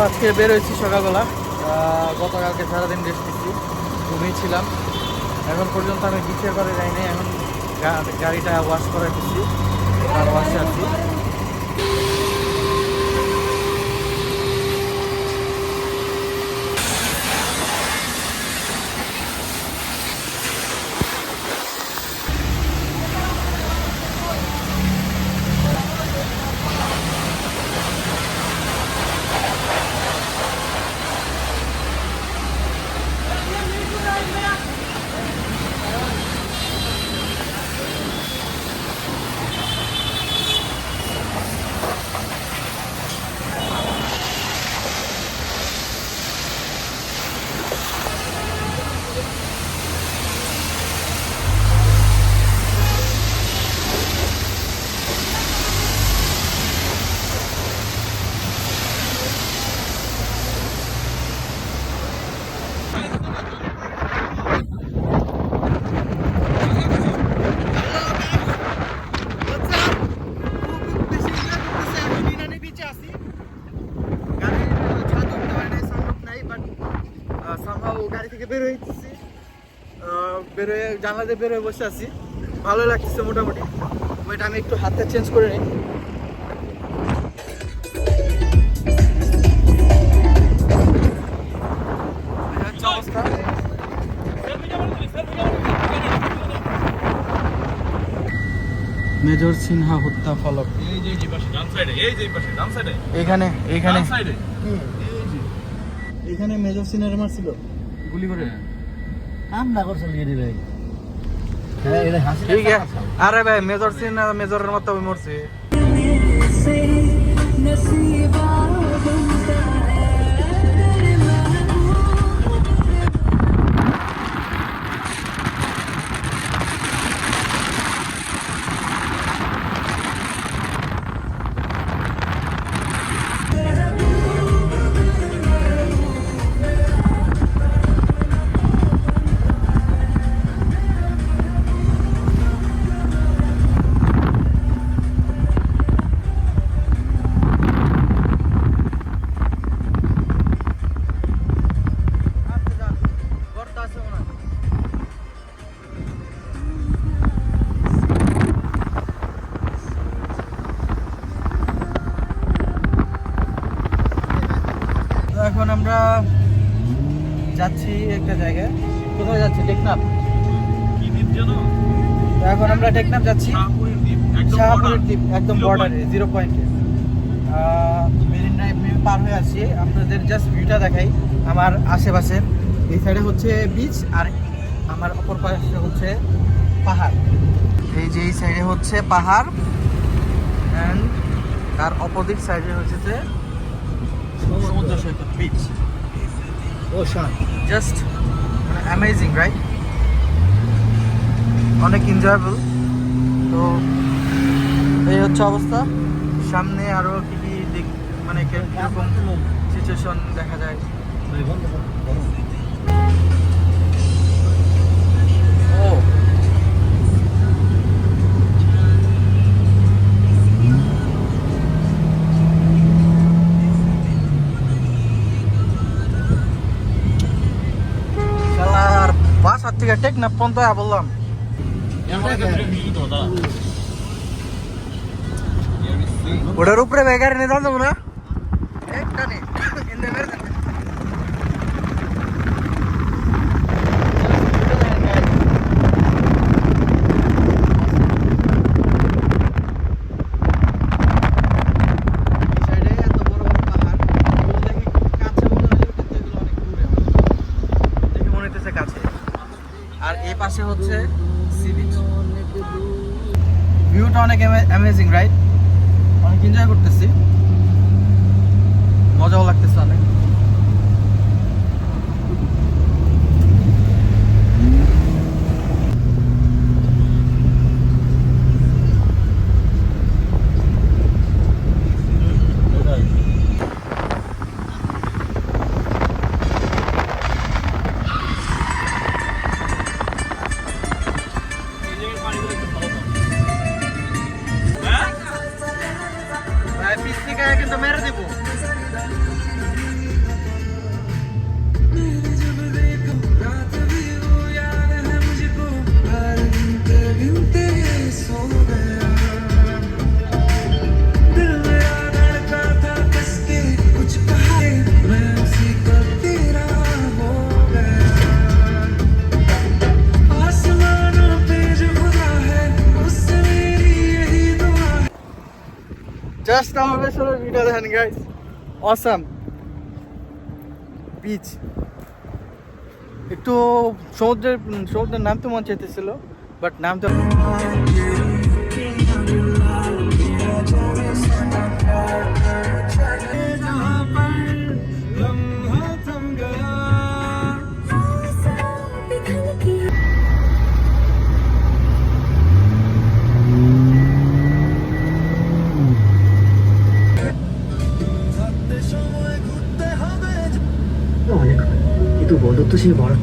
আজকে বের হয়েছি সকালবেলা। গতকালকে সারাদিন রেস্ট নিচ্ছি, ঘুমিয়েছিলাম। এখন পর্যন্ত আমি বিচে করে যাইনি। এখন গাড়িটা ওয়াশ করে দিচ্ছি, আর ওয়াশে আছি। গাড়ি থেকে বের হয়েছি, বেরোয় জানলা দিয়ে বেরোয় বসে আছি। ভালোই লাগতেছে মোটামুটি। ওইটা আমি একটু হাতটা চেঞ্জ করে নিই। অবস্থা মেজর সিনহা হত্যা ফলক এখানে এখানে মেজর সিনহার মারছিল গুলি করে। ঠিক আছে। আরে ভাই মেজর সিনহা মেজরের মতো মরছে। এখন আমরা যাচ্ছি একটা জায়গায়। কোথায় যাচ্ছি? টেকনাফ। এখন আমরা টেকনাফ যাচ্ছি, শাহপুরের দ্বীপ, একদম বর্ডারে, 0 পয়েন্টে। মেরিন ড্রাইভ পার হয়ে আসছি। আপনাদের জাস্ট ভিউটা দেখাই। আমার আশেপাশে এই সাইডে হচ্ছে বিচ, আর আমার অপর পাশে হচ্ছে পাহাড়। এই যে এই সাইডে হচ্ছে পাহাড়, অ্যান্ড তার অপোজিট সাইডে হচ্ছে যে সমুদ্র সৈকত, beach, ocean. Just amazing, right? অনেক এনজয়েবল। তো এই হচ্ছে অবস্থা। সামনে আরো কি কি মানে কিরকম সিচুয়েশন দেখা যায়। ও বাসার থেকে টেকনাফ পর্যন্ত বললাম। ওটার উপরে বেগারে নিয়ে যাবো না, একটা নেই। আর এই পাশে হচ্ছে সি বিচ। ভিউটা অনেক অ্যামেজিং, রাইট? অনেক এনজয় করতেছি, মজাও লাগতেছে অনেক। পিস থেকে জাস্ট আমার পেছনের ভিউটা দেখেন গাইস, অসাম বিচ। একটু সমুদ্রের নামতে মন চাইতেছিল, বাট নামতে অনেক হয়, কিন্তু বন্ধুত্ব ছিল বড়।